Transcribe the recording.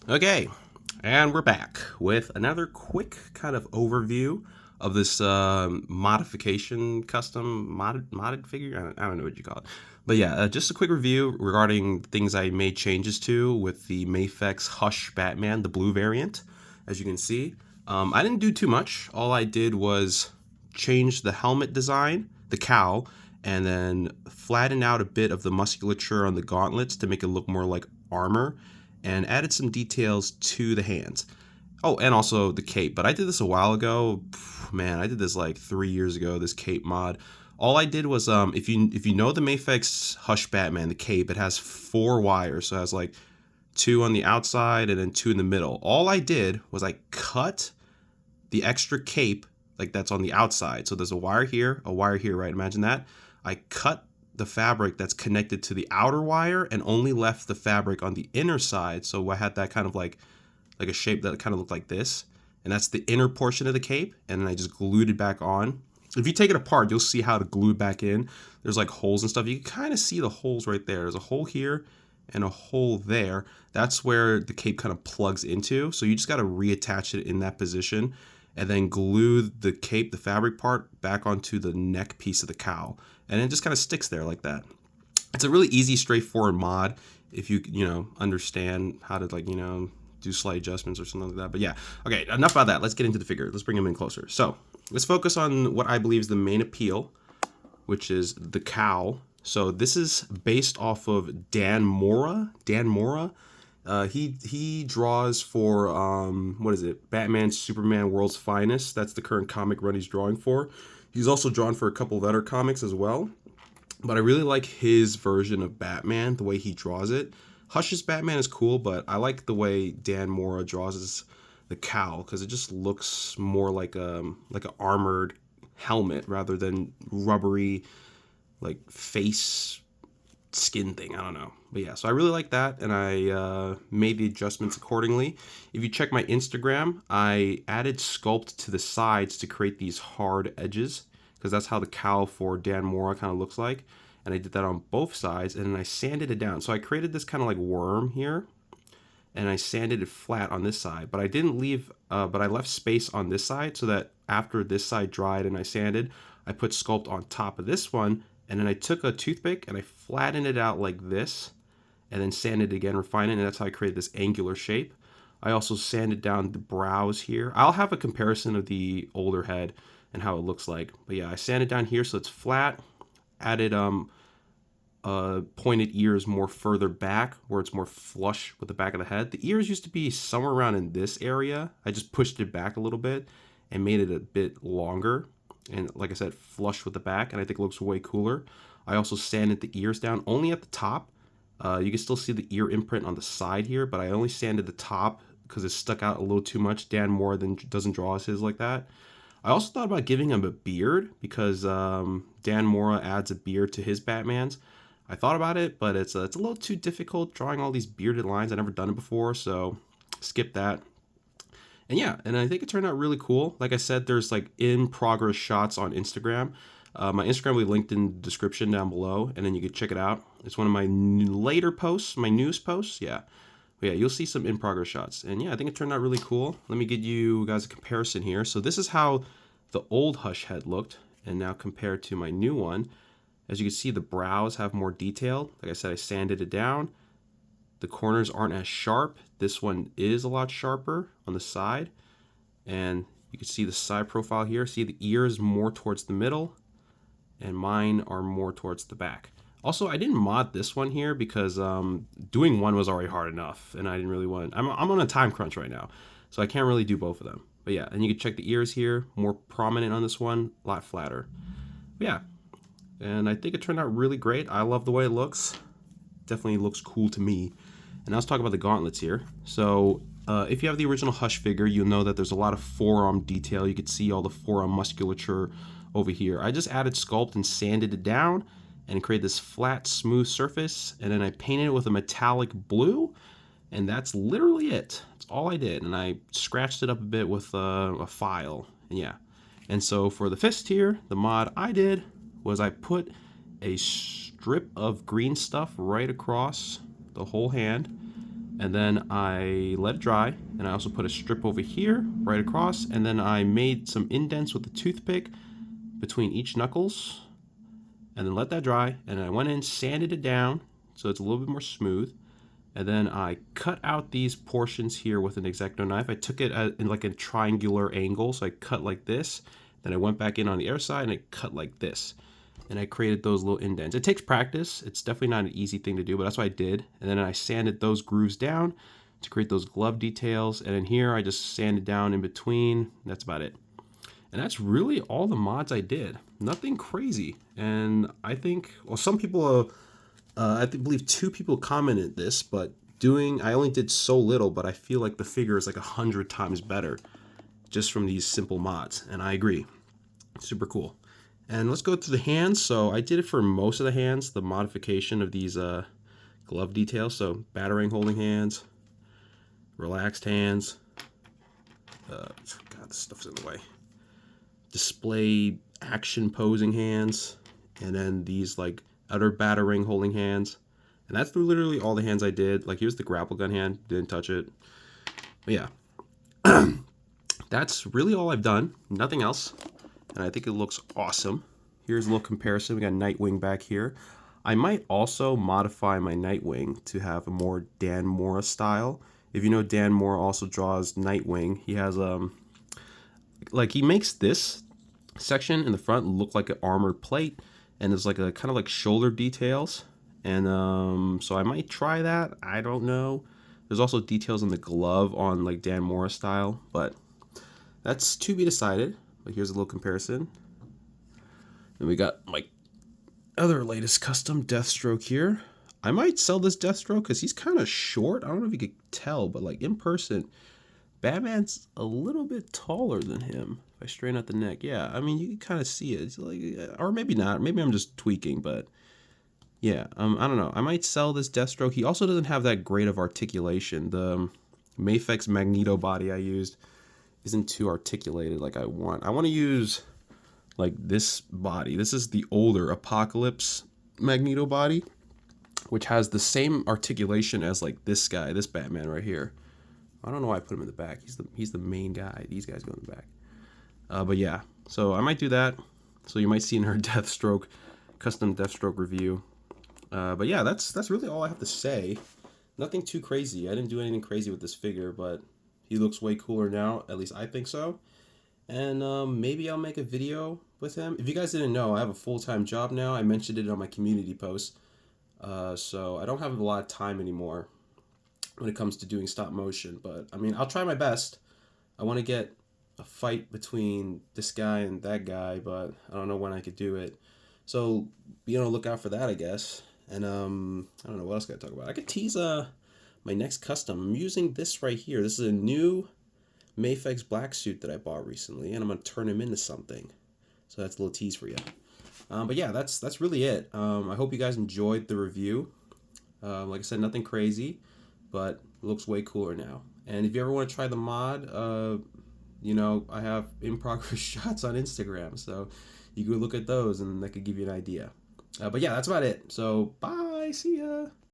Okay, and we're back with another quick kind of overview of this modification custom modded figure. I don't know what you call it, but yeah, just a quick review regarding things I made changes to with the Mafex Hush Batman, the blue variant. As you can see, I didn't do too much. All I did was change the helmet design, the cowl, and then flatten out a bit of the musculature on the gauntlets to make it look more like armor, and added some details to the hands. Oh, and also the cape. But I did this a while ago. Man, I did this like 3 years ago. This cape mod. All I did was if you know the Mafex Hush Batman, the cape, it has 4 wires. So it has like 2 on the outside and then 2 in the middle. All I did was I cut the extra cape like that's on the outside. So there's a wire here, right? Imagine that. I cut the fabric that's connected to the outer wire and only left the fabric on the inner side. So I had that kind of like a shape that kind of looked like this. And that's the inner portion of the cape. And then I just glued it back on. If you take it apart, you'll see how to glue it back in. There's like holes and stuff. You can kind of see the holes right there. There's a hole here and a hole there. That's where the cape kind of plugs into. So you just got to reattach it in that position and then glue the cape, the fabric part, back onto the neck piece of the cowl. And it just kind of sticks there like that. It's a really easy, straightforward mod if you understand how to do slight adjustments or something like that. But yeah, okay, enough about that. Let's get into the figure. Let's bring him in closer. So let's focus on what I believe is the main appeal, which is the cowl. So this is based off of Dan Mora. Dan Mora. He draws for what is it? Batman, Superman, World's Finest. That's the current comic run he's drawing for. He's also drawn for a couple of other comics as well. But I really like his version of Batman, the way he draws it. Hush's Batman is cool, but I like the way Dan Mora draws the cowl because it just looks more like an armored helmet rather than rubbery like face skin thing. I don't know. But yeah, so I really like that, and I made the adjustments accordingly. If you check my Instagram, I added sculpt to the sides to create these hard edges because that's how the cowl for Dan Mora kind of looks like. And I did that on both sides, and then I sanded it down. So I created this kind of like worm here, and I sanded it flat on this side. But I didn't leave, but I left space on this side so that after this side dried and I sanded, I put sculpt on top of this one, and then I took a toothpick and I flattened it out like this, and then sanded it again, refined it, and that's how I created this angular shape. I also sanded down the brows here. I'll have a comparison of the older head and how it looks like. But yeah, I sanded down here so it's flat. Added pointed ears more further back where it's more flush with the back of the head. The ears used to be somewhere around in this area. I just pushed it back a little bit and made it a bit longer. And like I said, flush with the back, and I think it looks way cooler. I also sanded the ears down only at the top. You can still see the ear imprint on the side here, but I only sanded the top because it stuck out a little too much. Dan Mora doesn't draw his like that. I also thought about giving him a beard because Dan Mora adds a beard to his Batmans. I thought about it, but it's a little too difficult drawing all these bearded lines. I've never done it before, so skip that. And yeah, and I think it turned out really cool. Like I said, there's like in progress shots on Instagram. My Instagram will be linked in the description down below, and then you can check it out. It's one of my later posts, my news posts. Yeah. But yeah, you'll see some in progress shots. And yeah, I think it turned out really cool. Let me give you guys a comparison here. So this is how the old Hush head looked, and now compared to my new one. As you can see, the brows have more detail. Like I said, I sanded it down. The corners aren't as sharp. This one is a lot sharper on the side. And you can see the side profile here. See the ears more towards the middle, and mine are more towards the back. Also, I didn't mod this one here because doing one was already hard enough, and I didn't really want. I'm on a time crunch right now, so I can't really do both of them. But yeah, and you can check the ears here, more prominent on this one, a lot flatter. But yeah, and I think it turned out really great. I love the way it looks. Definitely looks cool to me. And now let's talk about the gauntlets here. So if you have the original Hush figure, you'll know that there's a lot of forearm detail. You can see all the forearm musculature over here. I just added sculpt and sanded it down and created this flat, smooth surface. And then I painted it with a metallic blue. And that's literally it. That's all I did. And I scratched it up a bit with a file. And yeah. And so for the fist here, the mod I did was I put a strip of green stuff right across the whole hand. and then I let it dry, and I also put a strip over here right across, and then I made some indents with a toothpick between each knuckles, and then let that dry, and I went in, sanded it down so it's a little bit more smooth, and then I cut out these portions here with an X-Acto knife. I took it in like a triangular angle, so I cut like this, then I went back in on the other side and I cut like this, and I created those little indents. It takes practice. It's definitely not an easy thing to do, but that's what I did. And then I sanded those grooves down to create those glove details, and in here I just sanded down in between. That's about it. And that's really all the mods I did. Nothing crazy. And I think, well, some people, believe 2 people commented this, but I only did so little, but I feel like the figure is like 100 times better just from these simple mods. And I agree. Super cool. And let's go to the hands. So I did it for most of the hands, the modification of these glove details. So battering holding hands, relaxed hands. God, this stuff's in the way. Display action posing hands, and then these like utter battering holding hands. And that's literally all the hands I did. Like here's the grapple gun hand, didn't touch it. But yeah, that's really all I've done, nothing else. And I think it looks awesome. Here's a little comparison. We got Nightwing back here. I might also modify my Nightwing to have a more Dan Mora style. If you know, Dan Mora also draws Nightwing. He has like he makes this section in the front look like an armored plate, and there's like a kind of like shoulder details, and so I might try that. I don't know. There's also details on the glove on like Dan Mora style, but that's to be decided. But here's a little comparison. And we got my other latest custom Deathstroke here. I might sell this Deathstroke because he's kind of short. I don't know if you could tell, but like in person, Batman's a little bit taller than him. If I straighten out the neck, yeah, I mean you can kind of see it. It's like, or maybe not. Maybe I'm just tweaking, but yeah, I don't know. I might sell this Deathstroke. He also doesn't have that great of articulation. The Mafex Magneto body I used isn't too articulated like I want. I want to use like this body. This is the older Apocalypse Magneto body, which has the same articulation as like this guy, this Batman right here. I don't know why I put him in the back. He's the main guy. These guys go in the back. But yeah, so I might do that. So you might see in our Deathstroke, custom Deathstroke review. But yeah, that's really all I have to say. Nothing too crazy. I didn't do anything crazy with this figure, but he looks way cooler now. At least I think so. And maybe I'll make a video with him. If you guys didn't know, I have a full-time job now. I mentioned it on my community post. So I don't have a lot of time anymore when it comes to doing stop motion. But I mean, I'll try my best. I want to get a fight between this guy and that guy, but I don't know when I could do it. So be on the lookout for that, I guess. And I don't know what else I gotta talk about. I could tease my next custom. I'm using this right here. This is a new Mafex black suit that I bought recently, and I'm gonna turn him into something. So that's a little tease for you. But yeah, that's really it. I hope you guys enjoyed the review. Like I said, nothing crazy, but it looks way cooler now. And if you ever want to try the mod, you know, I have in-progress shots on Instagram, so you can look at those and that could give you an idea. But yeah, that's about it. So bye, see ya.